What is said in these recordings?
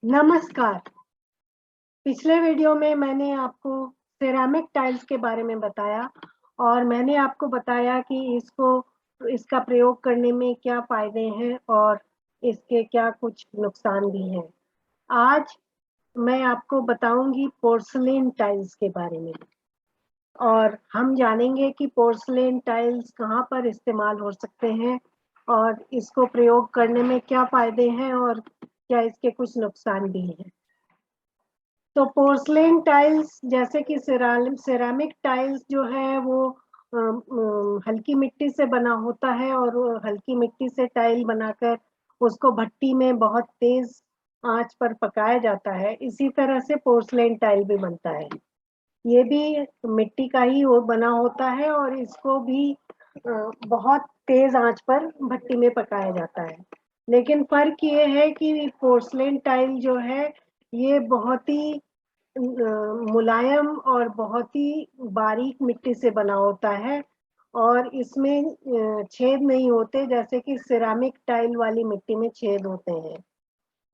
नमस्कार। पिछले वीडियो में मैंने आपको सिरेमिक टाइल्स के बारे में बताया और मैंने आपको बताया कि इसका प्रयोग करने में क्या फायदे हैं और इसके क्या कुछ नुकसान भी हैं। आज मैं आपको बताऊंगी पोर्सलेन टाइल्स के बारे में और हम जानेंगे कि पोर्सलेन टाइल्स कहाँ पर इस्तेमाल हो सकते हैं और इसको प्रयोग करने में क्या फायदे हैं और क्या इसके कुछ नुकसान भी हैं। तो पोर्सलेन टाइल्स जैसे कि सिरेमिक टाइल्स जो है वो हल्की मिट्टी से बना होता है और हल्की मिट्टी से टाइल बनाकर उसको भट्टी में बहुत तेज आंच पर पकाया जाता है। इसी तरह से पोर्सलेन टाइल भी बनता है। ये भी मिट्टी का ही बना होता है और इसको भी बहुत तेज आंच पर भट्टी में पकाया जाता है। लेकिन फर्क ये है कि पोर्सलेन टाइल जो है ये बहुत ही मुलायम और बहुत ही बारीक मिट्टी से बना होता है और इसमें छेद नहीं होते जैसे कि सिरेमिक टाइल वाली मिट्टी में छेद होते हैं।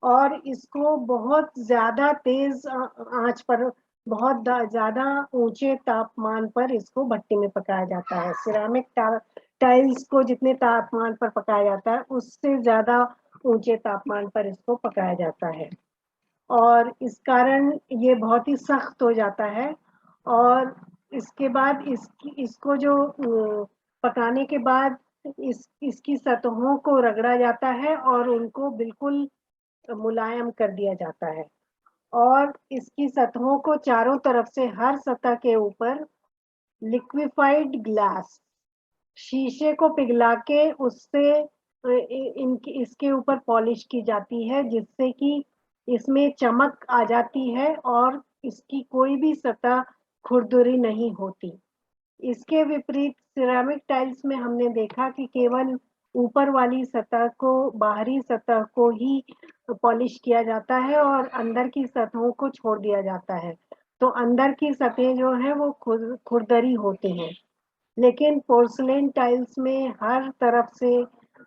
और इसको बहुत ज्यादा तेज आंच पर बहुत ज्यादा ऊंचे तापमान पर इसको भट्टी में पकाया जाता है। सिरेमिक टाइल्स को जितने तापमान पर पकाया जाता है उससे ज्यादा ऊंचे तापमान पर इसको पकाया जाता है और इस कारण ये बहुत ही सख्त हो जाता है। और इसके बाद इसको जो पकाने के बाद इसकी सतहों को रगड़ा जाता है और उनको बिल्कुल मुलायम कर दिया जाता है और इसकी सतहों को चारों तरफ से हर सतह के ऊपर लिक्विफाइड ग्लास शीशे को पिघला के उससे इसके ऊपर पॉलिश की जाती है जिससे कि इसमें चमक आ जाती है और इसकी कोई भी सतह खुरदुरी नहीं होती। इसके विपरीत सिरेमिक टाइल्स में हमने देखा कि केवल ऊपर वाली सतह को बाहरी सतह को ही पॉलिश किया जाता है और अंदर की सतहों को छोड़ दिया जाता है। तो अंदर की सतहें जो है वो खुरदरी होती हैं। लेकिन पोर्सलेन टाइल्स में हर तरफ से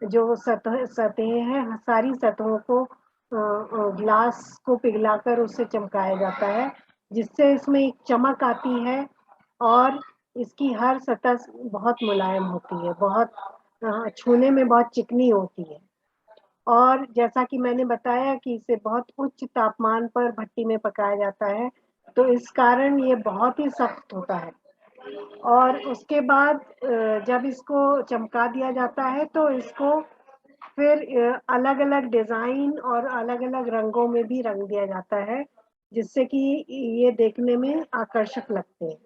जो सतहें हैं सारी सतहों को ग्लास को पिघलाकर उससे चमकाया जाता है जिससे इसमें एक चमक आती है और इसकी हर सतह बहुत मुलायम होती है, बहुत छूने में बहुत चिकनी होती है। और जैसा कि मैंने बताया कि इसे बहुत उच्च तापमान पर भट्टी में पकाया जाता है तो इस कारण ये बहुत ही सख्त होता है। और उसके बाद जब इसको चमका दिया जाता है तो इसको फिर अलग-अलग डिजाइन और अलग-अलग रंगों में भी रंग दिया जाता है जिससे कि ये देखने में आकर्षक लगते हैं।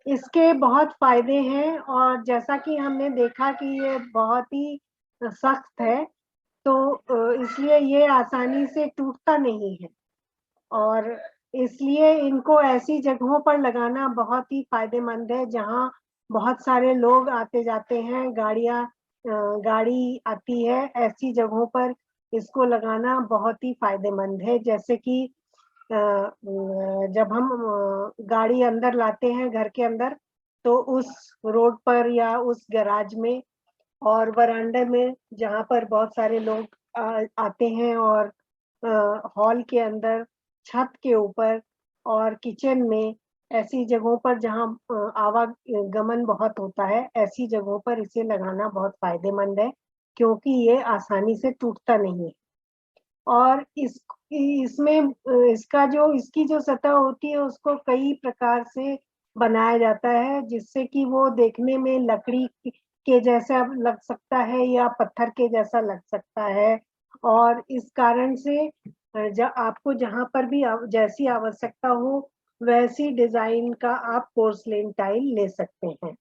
इसके बहुत फायदे हैं और जैसा कि हमने देखा कि ये बहुत ही सख्त है तो इसलिए ये आसानी से टूटता नहीं है और इसलिए इनको ऐसी जगहों पर लगाना बहुत ही फायदेमंद है जहाँ बहुत सारे लोग आते जाते हैं, गाड़ी आती है, ऐसी जगहों पर इसको लगाना बहुत ही फायदेमंद है। जैसे कि जब हम गाड़ी अंदर लाते हैं घर के अंदर तो उस रोड पर या उस गैराज में और वरांडे में जहाँ पर बहुत सारे लोग आते हैं और हॉल के अंदर, छत के ऊपर और किचन में, ऐसी जगहों पर जहाँ आवागमन बहुत होता है, ऐसी जगहों पर इसे लगाना बहुत फायदेमंद है क्योंकि ये आसानी से टूटता नहीं है। और इसमें इसकी जो सतह होती है उसको कई प्रकार से बनाया जाता है जिससे कि वो देखने में लकड़ी के जैसा लग सकता है या पत्थर के जैसा लग सकता है। और इस कारण से आपको जहाँ पर भी जैसी आवश्यकता हो वैसी डिजाइन का आप पोर्सलेन टाइल ले सकते हैं।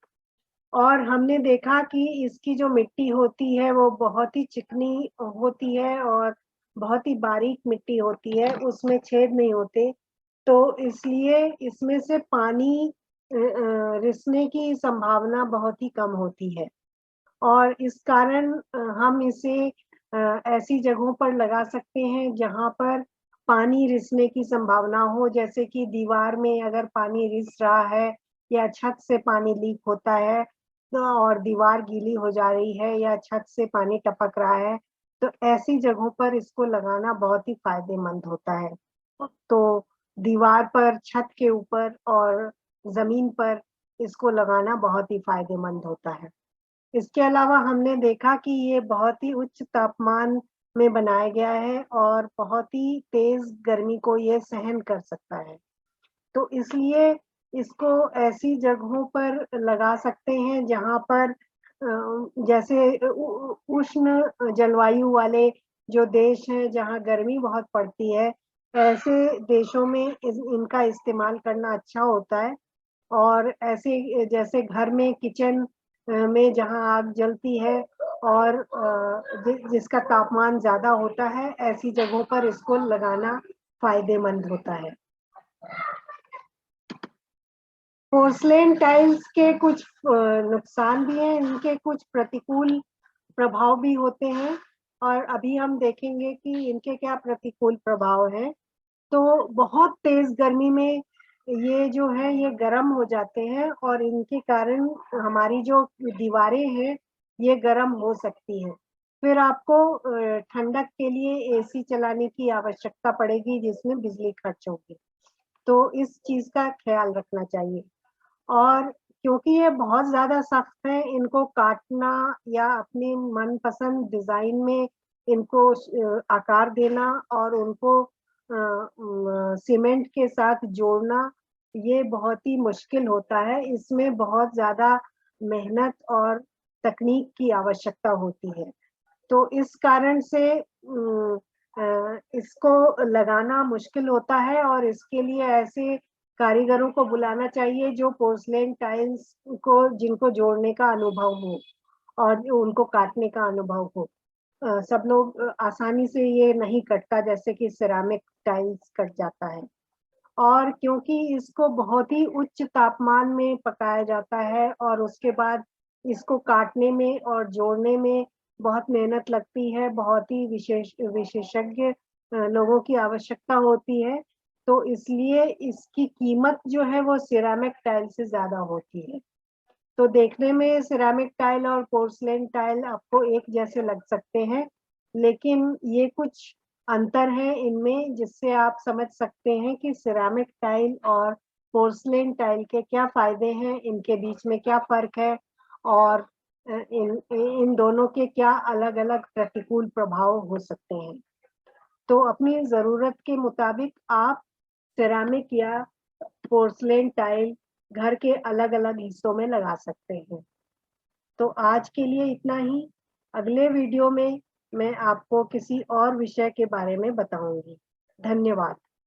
और हमने देखा कि इसकी जो मिट्टी होती है वो बहुत ही चिकनी होती है और बहुत ही बारीक मिट्टी होती है, उसमें छेद नहीं होते। तो इसलिए इसमें से पानी रिसने की संभावना बहुत ही कम होती है और इस कारण हम इसे ऐसी जगहों पर लगा सकते हैं जहाँ पर पानी रिसने की संभावना हो, जैसे कि दीवार में अगर पानी रिस रहा है या छत से पानी लीक होता है तो और दीवार गीली हो जा रही है या छत से पानी टपक रहा है, तो ऐसी जगहों पर इसको लगाना बहुत ही फायदेमंद होता है। तो दीवार पर, छत के ऊपर और ज़मीन पर इसको लगाना बहुत ही फायदेमंद होता है। इसके अलावा हमने देखा कि ये बहुत ही उच्च तापमान में बनाया गया है और बहुत ही तेज़ गर्मी को ये सहन कर सकता है। तो इसलिए इसको ऐसी जगहों पर लगा सकते हैं जहाँ पर जैसे उष्ण जलवायु वाले जो देश हैं जहाँ गर्मी बहुत पड़ती है, ऐसे देशों में इनका इस्तेमाल करना अच्छा होता है। और ऐसे जैसे घर में किचन में जहाँ आग जलती है और जिसका तापमान ज़्यादा होता है, ऐसी जगहों पर इसको लगाना फ़ायदेमंद होता है। पोर्सिलेन टाइल्स के कुछ नुकसान भी हैं, इनके कुछ प्रतिकूल प्रभाव भी होते हैं और अभी हम देखेंगे कि इनके क्या प्रतिकूल प्रभाव हैं। तो बहुत तेज़ गर्मी में ये जो है ये गर्म हो जाते हैं और इनके कारण हमारी जो दीवारें हैं, ये गर्म हो सकती हैं। फिर आपको ठंडक के लिए एसी चलाने की आवश्यकता पड़ेगी जिसमें बिजली खर्च होगी। तो इस चीज़ का ख़्याल रखना चाहिए। और क्योंकि ये बहुत ज़्यादा सख्त हैं, इनको काटना या अपनी मनपसंद डिज़ाइन में इनको आकार देना और उनको सीमेंट के साथ जोड़ना, ये बहुत ही मुश्किल होता है। इसमें बहुत ज़्यादा मेहनत और तकनीक की आवश्यकता होती है। तो इस कारण से इसको लगाना मुश्किल होता है और इसके लिए ऐसे कारीगरों को बुलाना चाहिए जो पोर्सिलेन टाइल्स को जिनको जोड़ने का अनुभव हो और उनको काटने का अनुभव हो। सब लोग आसानी से ये नहीं कटता जैसे कि सिरेमिक टाइल्स कट जाता है। और क्योंकि इसको बहुत ही उच्च तापमान में पकाया जाता है और उसके बाद इसको काटने में और जोड़ने में बहुत मेहनत लगती है, बहुत ही विशेषज्ञ लोगों की आवश्यकता होती है, तो इसलिए इसकी कीमत जो है वो सिरेमिक टाइल से ज़्यादा होती है। तो देखने में सिरेमिक टाइल और पोर्सिलेन टाइल आपको एक जैसे लग सकते हैं, लेकिन ये कुछ अंतर हैं इनमें जिससे आप समझ सकते हैं कि सिरेमिक टाइल और पोर्सिलेन टाइल के क्या फ़ायदे हैं, इनके बीच में क्या फ़र्क है और इन इन दोनों के क्या अलग-अलग प्रतिकूल प्रभाव हो सकते हैं। तो अपनी ज़रूरत के मुताबिक आप सिरेमिक या पोर्सिलेन टाइल घर के अलग-अलग हिस्सों में लगा सकते हैं। तो आज के लिए इतना ही। अगले वीडियो में मैं आपको किसी और विषय के बारे में बताऊँगी। धन्यवाद।